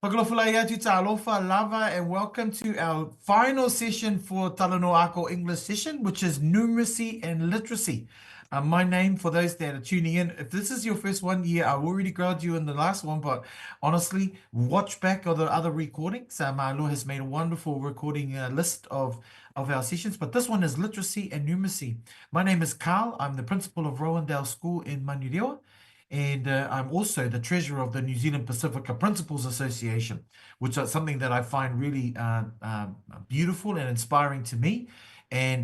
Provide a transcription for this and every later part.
Whakalofa alofa lava and welcome to our final session for Talanoa Ako English session, which is numeracy and literacy. My name, for those that are tuning in, if this is your first one, I already grilled you in the last one, but honestly, watch back of the other recordings. My Lord has made a wonderful recording list of our sessions, but this one is literacy and numeracy. My name is Karl. I'm the principal of Rowandale School in Manurewa. And I'm also the treasurer of the New Zealand Pacific Principals Association, which is something that I find really beautiful and inspiring to me. And,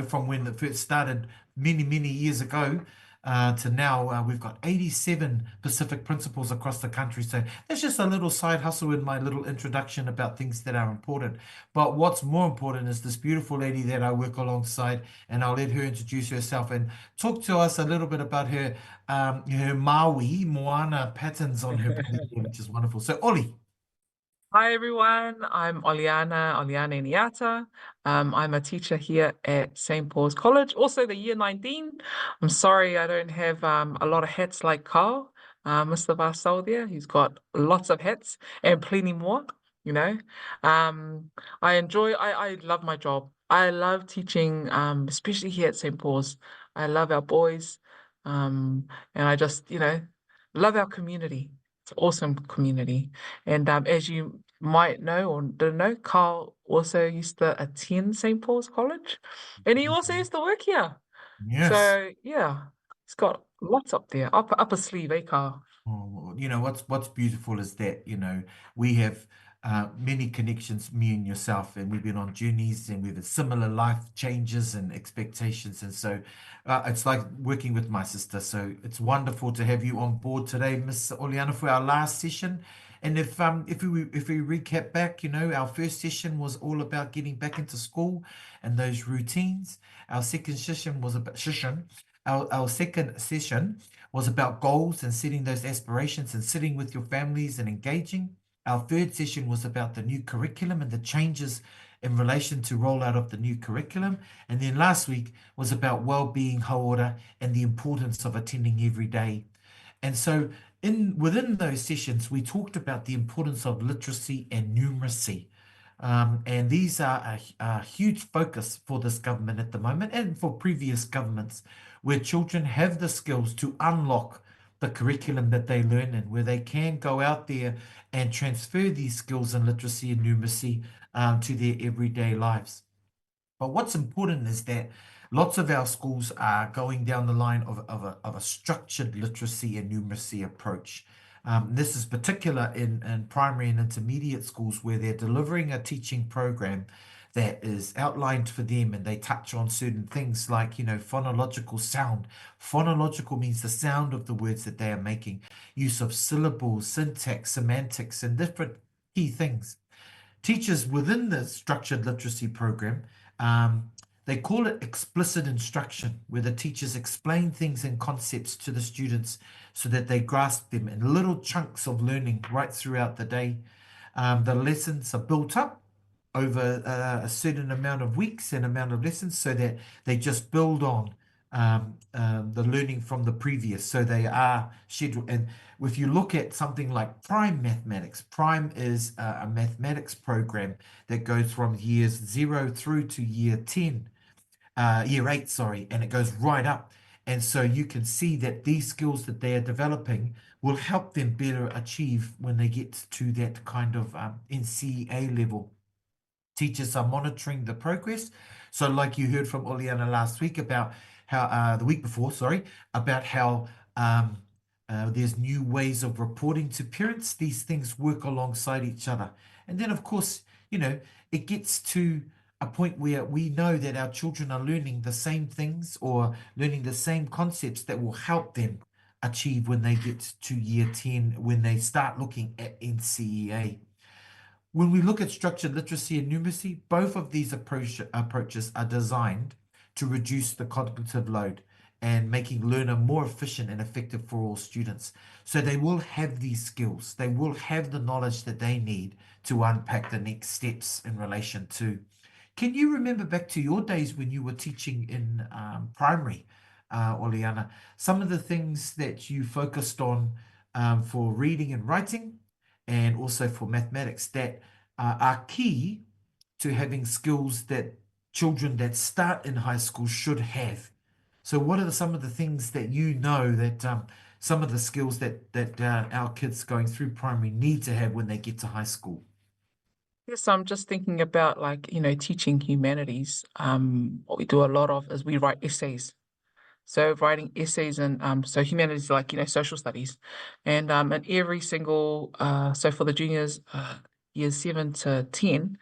from when it first started many, many years ago to now, we've got 87 Pacific principals across the country. So that's just a little side hustle in my little introduction about things that are important. But what's more important is this beautiful lady that I work alongside, and I'll let her introduce herself and talk to us a little bit about her Maui Moana patterns on her body, which is wonderful. So, Oli. Hi everyone, I'm Oliana Eniata. I'm a teacher here at St. Paul's College, also the year 19. I'm sorry I don't have a lot of hats like Karl, Mr. Vasau there. He's got lots of hats and plenty more, you know. I love my job. I love teaching, especially here at St. Paul's. I love our boys, and I just, love our community. It's an awesome community. And as you might know or don't know, Carl also used to attend St. Paul's College, and he also used to work here. Yes. So yeah, he's got lots up there, upper sleeve, eh, Carl? Oh, what's beautiful is that, we have many connections, me and yourself, and we've been on journeys and we've had similar life changes and expectations. And so it's like working with my sister. So it's wonderful to have you on board today, Miss Oliana, for our last session. And if we recap back, our first session was all about getting back into school and those routines. Our second session was about our second session was about goals and setting those aspirations and sitting with your families and engaging. Our third session was about the new curriculum and the changes in relation to rollout of the new curriculum. And then last week was about well-being, haora, and the importance of attending every day. And so within those sessions, we talked about the importance of literacy and numeracy. And these are a huge focus for this government at the moment and for previous governments, where children have the skills to unlock the curriculum that they learn and where they can go out there and transfer these skills in literacy and numeracy to their everyday lives. But what's important is that lots of our schools are going down the line of a structured literacy and numeracy approach. This is particular in primary and intermediate schools where they're delivering a teaching program that is outlined for them, and they touch on certain things like, phonological sound. Phonological means the sound of the words that they are making, use of syllables, syntax, semantics, and different key things. Teachers within the structured literacy program, they call it explicit instruction, where the teachers explain things and concepts to the students so that they grasp them in little chunks of learning right throughout the day. The lessons are built up over a certain amount of weeks and amount of lessons so that they just build on the learning from the previous. So they are scheduled. And if you look at something like Prime Mathematics, Prime is a mathematics program that goes from years 0 through to year 8, sorry, and it goes right up. And so you can see that these skills that they are developing will help them better achieve when they get to that kind of NCEA level. Teachers are monitoring the progress. So like you heard from Oliana last week about how, the week before, sorry, about how there's new ways of reporting to parents. These things work alongside each other. And then, of course, it gets to a point where we know that our children are learning the same things or learning the same concepts that will help them achieve when they get to year 10, when they start looking at NCEA. When we look at structured literacy and numeracy, both of these approaches are designed to reduce the cognitive load and making learner more efficient and effective for all students. So they will have these skills. They will have the knowledge that they need to unpack the next steps in relation to. Can you remember back to your days when you were teaching in primary, Oliana, some of the things that you focused on for reading and writing? and also for mathematics that are key to having skills that children that start in high school should have. So, what are some of the things that you know that some of the skills that our kids going through primary need to have when they get to high school? Yes, I'm just thinking about like, teaching humanities. What we do a lot of is we write essays. So writing essays and so humanities like, social studies. And in every single so for the juniors, years 7 to 10,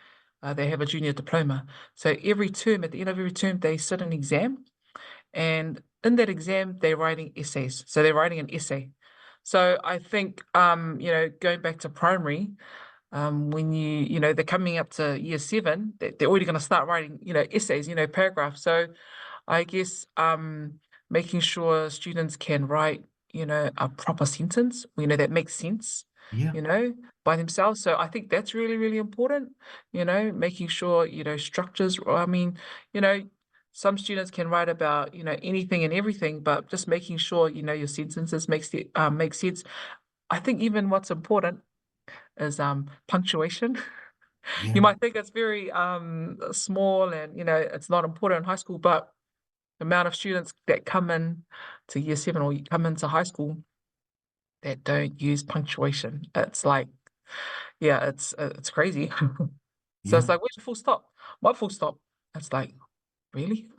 they have a junior diploma. So every term, at the end of every term, they sit an exam, and in that exam, they're writing essays. So they're writing an essay. So I think going back to primary, when they're coming up to year 7, they're already going to start writing, essays, paragraphs. So I guess making sure students can write, a proper sentence, that makes sense, Yeah, you know, by themselves. So I think that's really, really important, making sure, structures. I mean, you know, some students can write about, anything and everything, but just making sure, your sentences make sense. I think even what's important is punctuation. You yeah, might think it's very small and it's not important in high school, but the amount of students that come in to year 7 or come into high school that don't use punctuation. It's like, yeah, it's crazy. So yeah, it's like, where's the full stop? What full stop? It's like, really?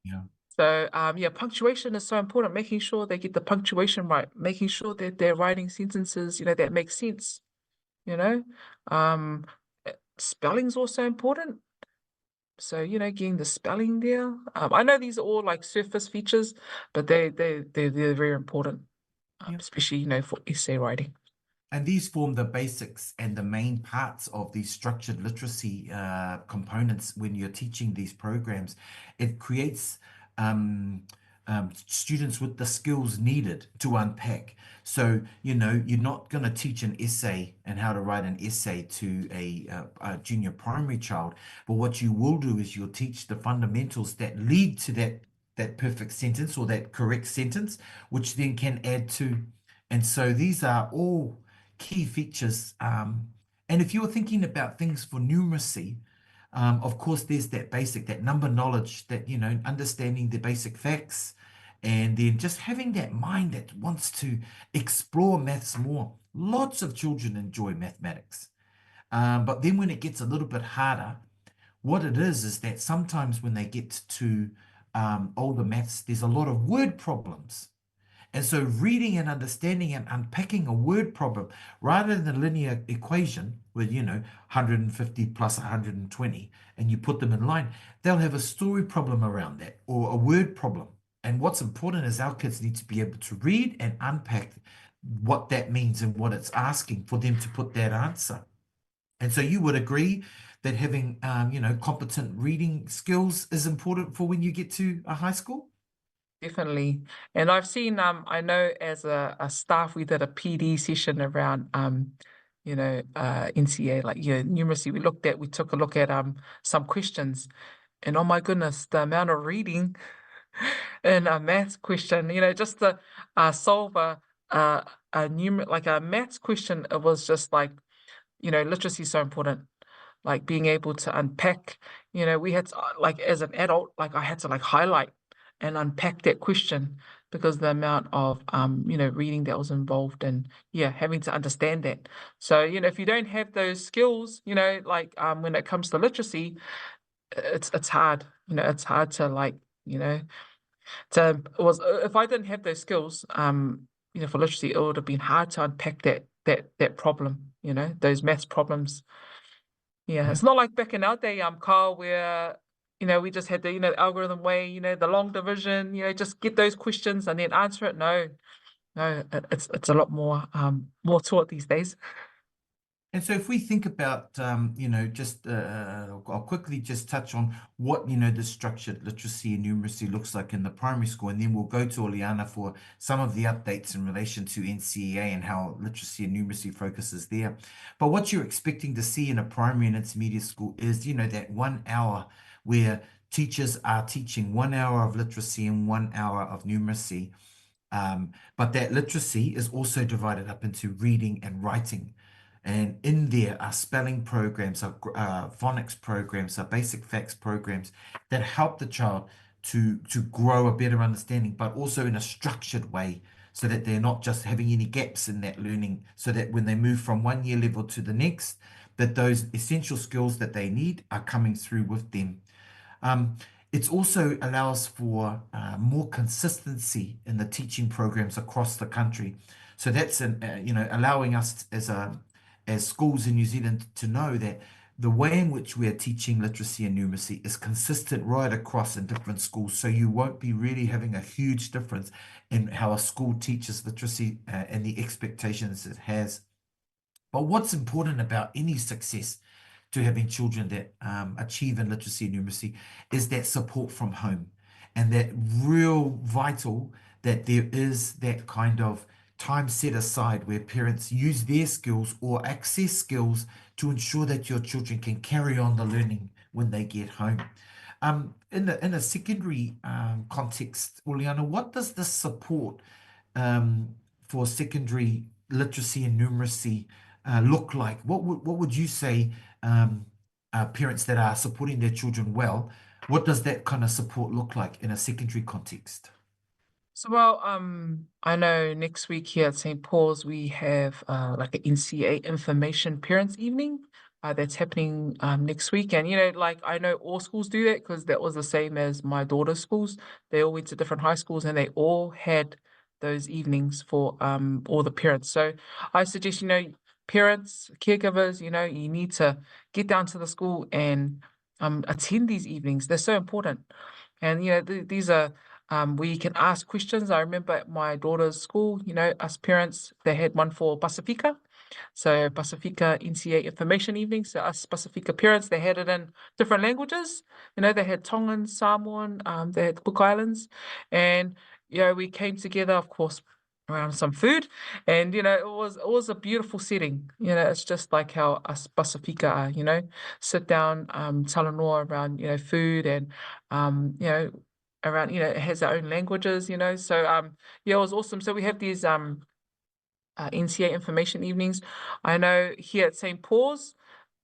yeah, So yeah, punctuation is so important, making sure they get the punctuation right, making sure that they're writing sentences, that make sense, you know. Um, spelling's also important. So, getting the spelling there. I know these are all like surface features, but they're very important, yeah. especially, for essay writing. And these form the basics and the main parts of these structured literacy components when you're teaching these programs. It creates students with the skills needed to unpack. So, you're not going to teach an essay and how to write an essay to a junior primary child, but what you will do is you'll teach the fundamentals that lead to that perfect sentence or that correct sentence, which then can add to. And so these are all key features. And if you're thinking about things for numeracy, of course, there's that basic, that number knowledge, that, understanding the basic facts, and then just having that mind that wants to explore maths more. Lots of children enjoy mathematics. But then when it gets a little bit harder, what it is that sometimes when they get to older maths, there's a lot of word problems. And so reading and understanding and unpacking a word problem rather than a linear equation with, 150 plus 120, and you put them in line, they'll have a story problem around that or a word problem. And what's important is our kids need to be able to read and unpack what that means and what it's asking for them to put that answer. And so you would agree that having, competent reading skills is important for when you get to a high school? Definitely. And I've seen, I know as a staff, we did a PD session around, NCEA, like, numeracy. We took a look at some questions, and oh my goodness, the amount of reading in a maths question, just to solve like a maths question, it was just like, literacy is so important. Like being able to unpack, we had to, like as an adult, like I had to like highlight and unpack that question because the amount of reading that was involved and yeah, having to understand that. So, if you don't have those skills, like when it comes to literacy, it's hard. It's hard to like, to was if I didn't have those skills, for literacy, it would have been hard to unpack that problem, those maths problems. Yeah, Yeah. it's not like back in our day, Carl, where we just had the algorithm way, the long division, just get those questions and then answer it. No, no, it's a lot more taught these days. And so if we think about, just I'll quickly just touch on what, the structured literacy and numeracy looks like in the primary school, and then we'll go to Oliana for some of the updates in relation to NCEA and how literacy and numeracy focuses there. But what you're expecting to see in a primary and intermediate school is, that 1 hour where teachers are teaching 1 hour of literacy and 1 hour of numeracy. But that literacy is also divided up into reading and writing. And in there are spelling programs, are phonics programs, are basic facts programs that help the child to grow a better understanding, but also in a structured way, so that they're not just having any gaps in that learning, so that when they move from one year level to the next, that those essential skills that they need are coming through with them. Um, it also allows for more consistency in the teaching programs across the country. So that's allowing us as schools in New Zealand to know that the way in which we're teaching literacy and numeracy is consistent right across in different schools. So you won't be really having a huge difference in how a school teaches literacy and the expectations it has. But what's important about any success to having children that achieve in literacy and numeracy is that support from home, and that real vital that there is that kind of time set aside where parents use their skills or access skills to ensure that your children can carry on the learning when they get home. In a secondary context, Oliana, what does this support for secondary literacy and numeracy look like? What would you say, parents that are supporting their children well, what does that kind of support look like in a secondary context? So, well, I know next week here at St. Paul's we have like an NCEA Information Parents Evening that's happening next week. And like I know all schools do that because that was the same as my daughter's schools. They all went to different high schools and they all had those evenings for all the parents. So I suggest, parents, caregivers, you need to get down to the school and attend these evenings. They're so important. And these are where you can ask questions. I remember at my daughter's school, us parents, they had one for Pacifica. So Pacifica NCA Information Evening. So us Pacifica parents, they had it in different languages. They had Tongan, Samoan, they had Cook Islands. And, we came together, of course, around some food. And, it was a beautiful setting. It's just like how us Pacifica are, sit down, Talanoa around, food and, around, it has our own languages, So yeah, it was awesome. So we have these NCA information evenings. I know here at St. Paul's,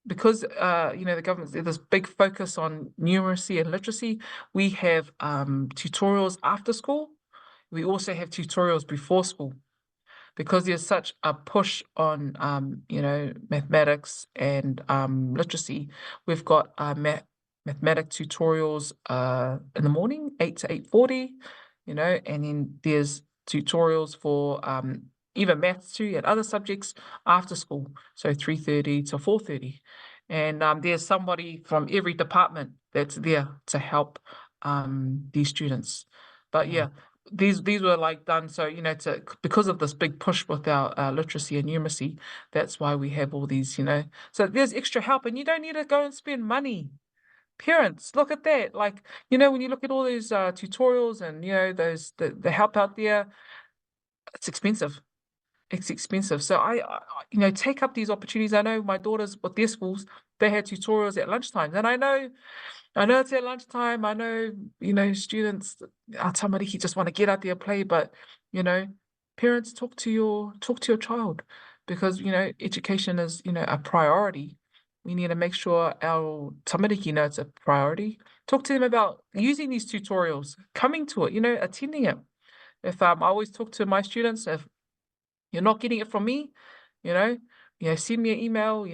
because the government there's this big focus on numeracy and literacy, we have tutorials after school. We also have tutorials before school because there's such a push on mathematics and literacy. We've got mathematics tutorials in the morning, 8 to 8:40, and then there's tutorials for even maths too and other subjects after school, so 3:30 to 4:30. And there's somebody from every department that's there to help these students. But Yeah. yeah, these were like done so to because of this big push with our literacy and numeracy. That's why we have all these. So there's extra help, and you don't need to go and spend money. Parents, look at that. Like, when you look at all these tutorials and those the help out there, it's expensive. It's expensive. So take up these opportunities. I know my daughters with their schools, they had tutorials at lunchtime. And I know it's at lunchtime. I know, students are somebody who just want to get out there and play, but you know, parents talk to your child because education is, a priority. We need to make sure our tamariki know it's a priority. Talk to them about using these tutorials, coming to it, attending it. If I always talk to my students, if you're not getting it from me, you know, send me an email.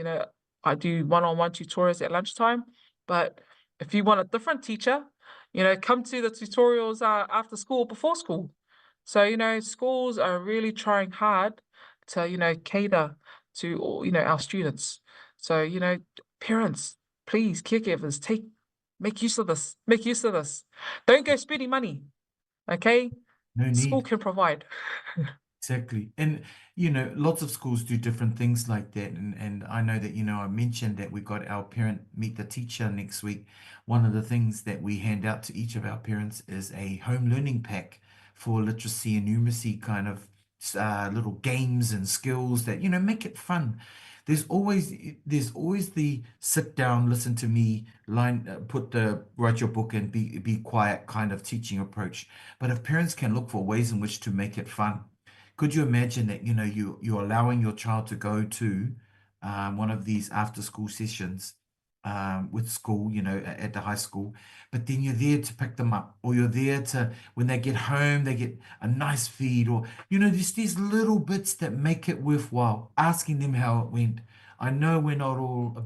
I do one-on-one tutorials at lunchtime. But if you want a different teacher, come to the tutorials after school, before school. So, schools are really trying hard to, cater to all, our students. So, parents, please, caregivers, make use of this. Make use of this. Don't go spending money. Okay? No School need. can provide. Exactly. And, lots of schools do different things like that. And I know that, I mentioned that we got our parent meet the teacher next week. One of the things that we hand out to each of our parents is a home learning pack for literacy and numeracy kind of little games and skills that, make it fun. There's always the sit down, listen to me, write your book and be quiet kind of teaching approach. But if parents can look for ways in which to make it fun, could you imagine that, you're allowing your child to go to one of these after school sessions with school, at the high school, but then you're there to pick them up, or you're there to, when they get home, they get a nice feed, or, just these little bits that make it worthwhile, asking them how it went. I know we're not all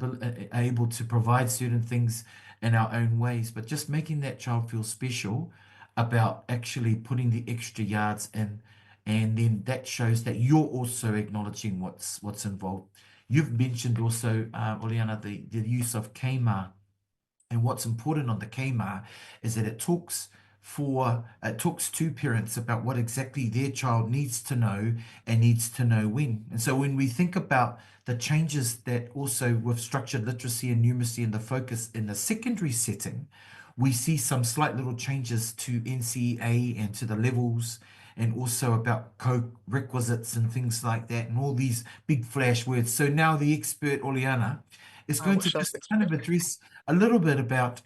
able to provide certain things in our own ways, but just making that child feel special about actually putting the extra yards in. And then that shows that you're also acknowledging what's involved. You've mentioned also, Oliana, the use of KMA. And what's important on the KMA is that it talks to parents about what exactly their child needs to know and needs to know when. And so when we think about the changes that also with structured literacy and numeracy and the focus in the secondary setting, we see some slight little changes to NCEA and to the levels, and also about co-requisites and things like that, and all these big flash words. So now the expert, Oliana, is I going to wish I was just kind of expert. address a little bit about,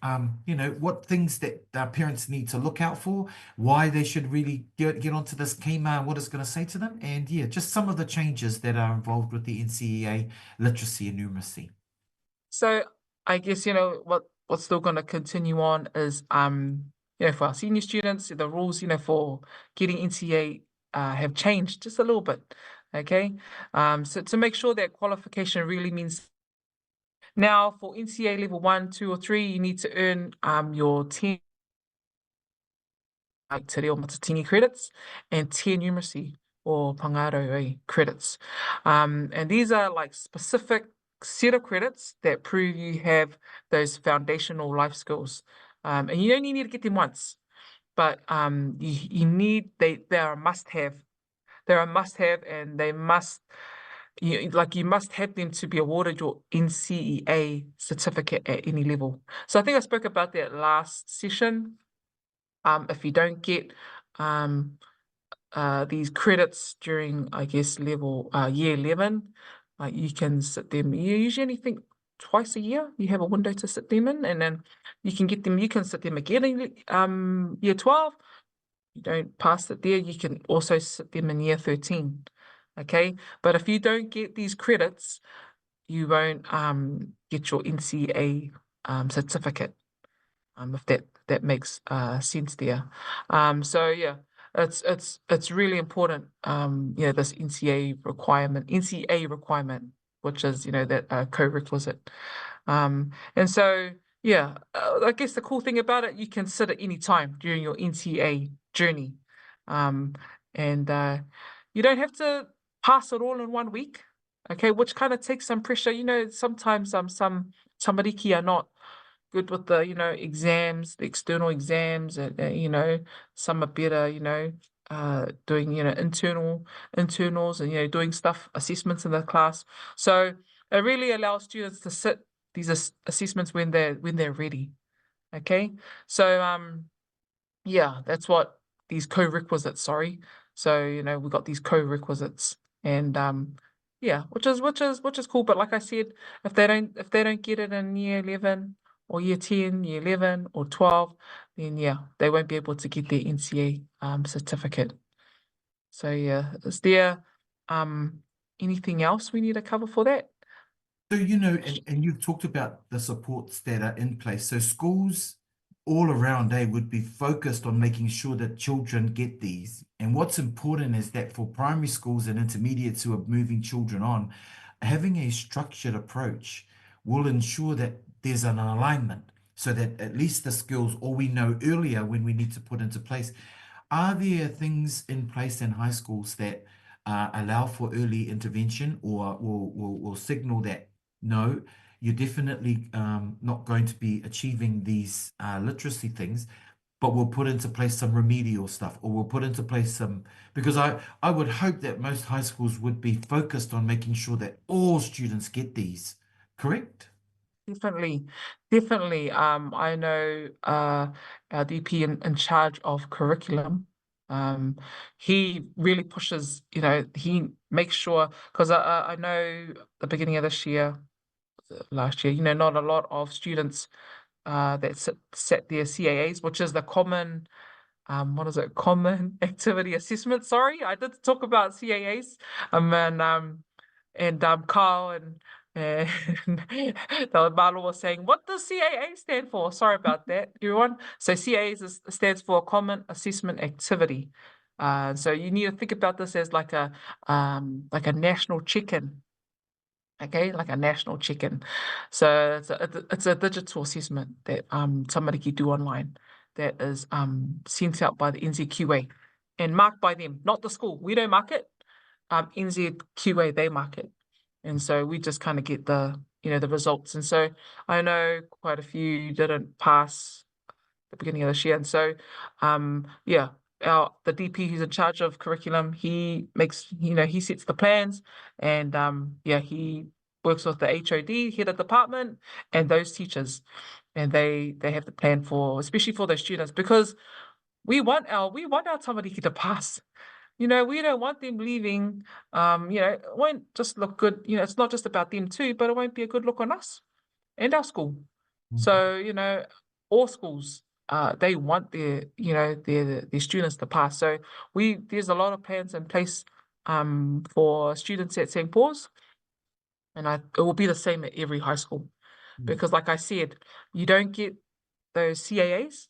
what things that parents need to look out for, why they should really get onto this KMA, what it's going to say to them, and yeah, just some of the changes that are involved with the NCEA literacy and numeracy. So I guess, what's still going to continue on is, for our senior students, the rules, for getting NCA have changed just a little bit. Okay. So to make sure that qualification really means now for NCA level 1, 2, or 3, you need to earn your 10 Te Reo Matatini credits and 10 numeracy or Pāngarau credits. And these are like specific set of credits that prove you have those foundational life skills. And you only need to get them once, but you need, they are a must have. They're a must have, and they must, you must have them to be awarded your NCEA certificate at any level. So I think I spoke about that last session. If you don't get these credits during, I guess, level year 11, you can sit them. You usually think twice a year. You have a window to sit them in, and then you can get them. You can sit them again in year 12. You don't pass it there, you can also sit them in year 13. Okay, but if you don't get these credits, you won't get your NCA certificate. If that makes sense there. So yeah, it's really important. This NCA requirement, which is that co-requisite. And so yeah, I guess the cool thing about it, you can sit at any time during your NCA journey, and you don't have to pass it all in 1 week. Okay, which kind of takes some pressure. Sometimes some tamariki are not good with the exams, the external exams, and some are better doing internals, and doing stuff, assessments in the class. So it really allows students to sit these assessments when they're ready. Okay, so yeah, that's what these co-requisites, sorry. So we got these co-requisites, and yeah, which is cool. But like I said, if they don't get it in year 11 or year 10, year 11 or 12, then yeah, they won't be able to get their NCA certificate. So yeah, is there anything else we need to cover for that? So, and you've talked about the supports that are in place. So schools all around, would be focused on making sure that children get these. And what's important is that for primary schools and intermediates who are moving children on, having a structured approach will ensure that there's an alignment so that at least the skills, or we know earlier when we need to put into place. Are there things in place in high schools that allow for early intervention, or will signal that no, you're definitely not going to be achieving these literacy things, but we'll put into place some remedial stuff, or we'll put into place some, because I would hope that most high schools would be focused on making sure that all students get these, correct? Definitely, definitely. I know our DP in charge of curriculum. He really pushes, he makes sure, because I know the beginning of this year, last year, not a lot of students that set their CAAs, which is the common what is it? Common activity assessment. Sorry, I did talk about CAAs. And Carl And the Malo was saying, what does CAA stand for? Sorry about that, everyone. So stands for Common Assessment Activity. So you need to think about this as like a national check-in. Okay, like a national check-in. So it's a digital assessment that somebody can do online that is sent out by the NZQA and marked by them, not the school. We don't mark it. NZQA, they mark it. And so we just kind of get the results. And so I know quite a few didn't pass the beginning of this year. And so yeah, the DP who's in charge of curriculum, he makes, he sets the plans, and yeah, he works with the HOD, head of department, and those teachers. And they have the plan for, especially for those students, because we want our tamariki to pass. We don't want them leaving. It won't just look good. It's not just about them too, but it won't be a good look on us and our school. So, all schools, they want their students to pass. So there's a lot of plans in place for students at St. Paul's, and it will be the same at every high school. Because like I said, you don't get those CAAs,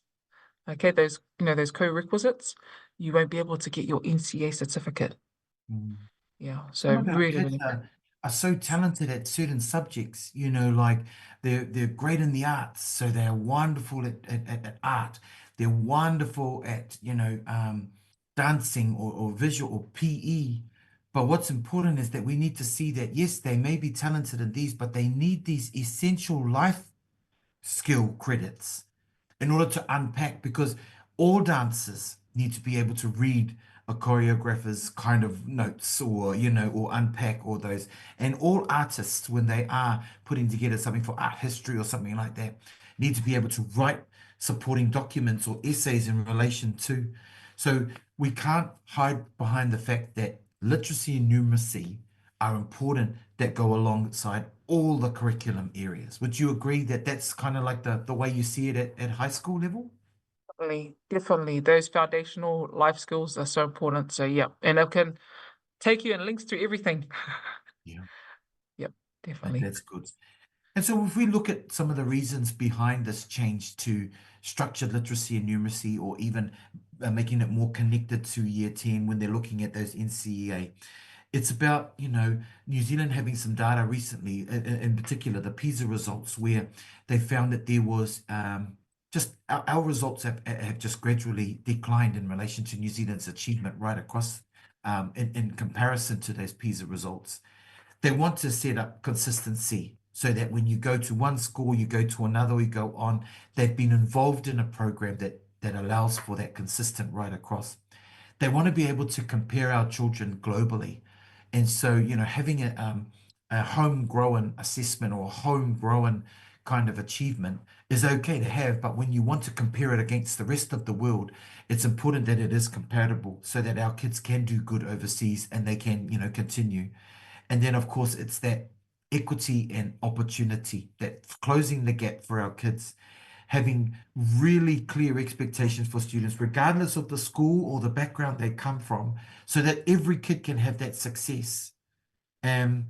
okay, those co-requisites, you won't be able to get your NCEA certificate. Mm. Yeah, so Some of our really, kids really important. are so talented at certain subjects, like they're great in the arts, so they're wonderful at art. They're wonderful at, dancing or visual or PE. But what's important is that we need to see that, yes, they may be talented in these, but they need these essential life skill credits in order to unpack, because all dancers need to be able to read a choreographer's kind of notes, or unpack all those. And all artists, when they are putting together something for art history or something like that, need to be able to write supporting documents or essays in relation to. So we can't hide behind the fact that literacy and numeracy are important, that go alongside all the curriculum areas. Would you agree that that's kind of like the way you see it at high school level? Definitely. Those foundational life skills are so important. So yeah, and it can take you and links to everything. Yeah, Yep, definitely. that's good. And so if we look at some of the reasons behind this change to structured literacy and numeracy, or even making it more connected to year 10 when they're looking at those NCEA, it's about, New Zealand having some data recently, in particular the PISA results, where they found that there was just our results have just gradually declined in relation to New Zealand's achievement right across, in comparison to those PISA results. They want to set up consistency so that when you go to one school, you go to another, you go on. They've been involved in a program that allows for that consistent right across. They want to be able to compare our children globally. And so, having a homegrown assessment or a homegrown kind of achievement is okay to have, but when you want to compare it against the rest of the world, it's important that it is compatible so that our kids can do good overseas and they can, continue. And then, of course, it's that equity and opportunity, that closing the gap for our kids, having really clear expectations for students, regardless of the school or the background they come from, so that every kid can have that success. And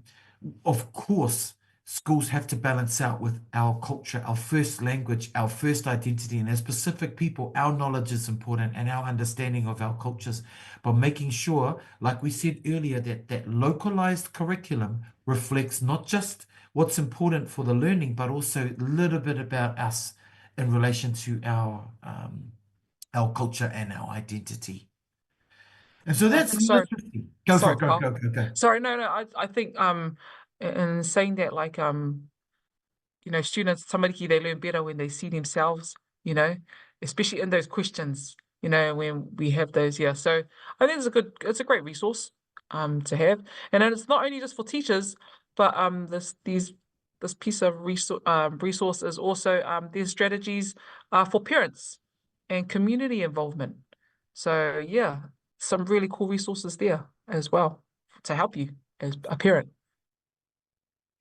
of course, schools have to balance out with our culture, our first language, our first identity. And as Pacific people, our knowledge is important and our understanding of our cultures. But making sure, like we said earlier, that localized curriculum reflects not just what's important for the learning, but also a little bit about us in relation to our culture and our identity. And so that's Sorry, literacy. Go for sorry, it. Go, Carl. go, go, go. Sorry, no, no. I think in saying that, like students, somebody they learn better when they see themselves, you know, especially in those questions, when we have those, yeah. So I think it's a great resource to have. And then it's not only just for teachers, but this piece of resource is also there's strategies for parents and community involvement. So yeah, some really cool resources there as well to help you as a parent.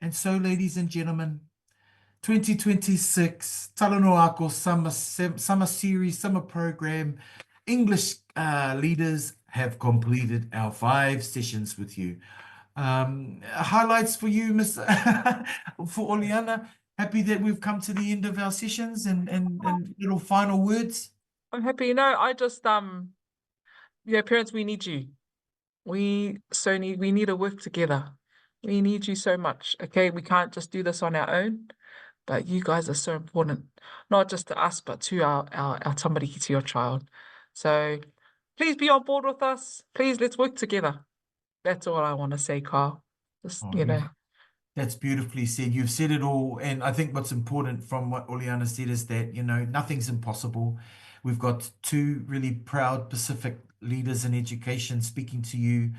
And so, ladies and gentlemen, 2026 Talanoa Ako summer series, summer program. English leaders have completed our 5 sessions with you. Highlights for you, Miss for Oliana. Happy that we've come to the end of our sessions and little final words. I'm happy. I just parents, we need you. We need to work together. We need you so much. Okay, we can't just do this on our own, but you guys are so important, not just to us, but to our tamariki, to your child. So please be on board with us. Please, let's work together. That's all I want to say, Carl. Just, Oh, that's beautifully said. You've said it all. And I think what's important from what Oliana said is that, nothing's impossible. We've got two really proud Pacific leaders in education speaking to you.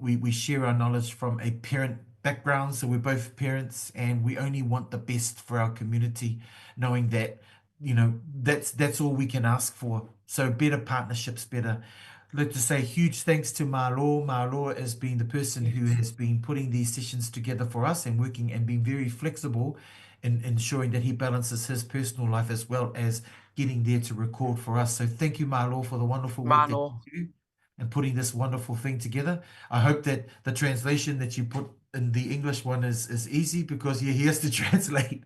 We share our knowledge from a parent background. So we're both parents and we only want the best for our community, knowing that, that's all we can ask for. So better partnerships, better. I'd like to say huge thanks to Malo. Malo has been the person who yes. has been putting these sessions together for us and working and being very flexible in ensuring that he balances his personal life as well as getting there to record for us. So thank you, Malo, for the wonderful work that Malo. you do and putting this wonderful thing together. I hope that the translation that you put in the English one is easy because he has to translate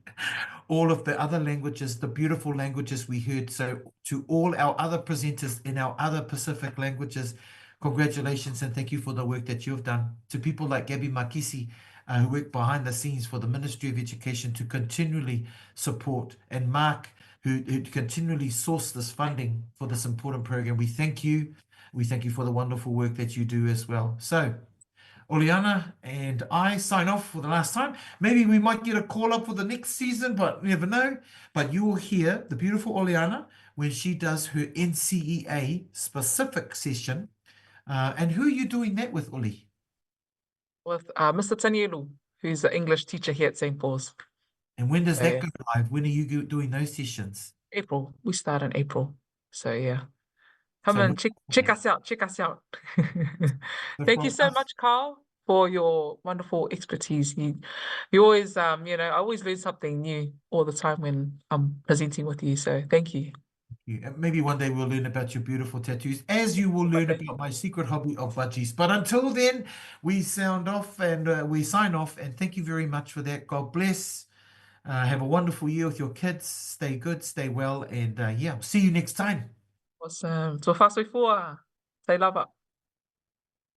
all of the other languages, the beautiful languages we heard. So to all our other presenters in our other Pacific languages, congratulations and thank you for the work that you've done. To people like Gabby Makisi, who work behind the scenes for the Ministry of Education to continually support, and Mark, who continually source this funding for this important program. We thank you. We thank you for the wonderful work that you do as well. So, Oliana and I sign off for the last time. Maybe we might get a call up for the next season, but we never know. But you will hear the beautiful Oliana when she does her NCEA specific session. And who are you doing that with, Oli? With Mr. Tanielu, who's the English teacher here at St. Paul's. And when does So, that yeah, go live? When are you doing those sessions? April. We start in April. So yeah. Come So and look for check that. us out. Check us out. So Thank you from so us, much, Carl, for your wonderful expertise. You always I always learn something new all the time when I'm presenting with you. So thank you. maybe one day we'll learn about your beautiful tattoos, as you will learn Okay. about my secret hobby of budgies. But until then, we sound off and we sign off. And thank you very much for that. God bless. Have a wonderful year with your kids. Stay good, stay well, and yeah, see you next time. Awesome. So fast before. Say lava.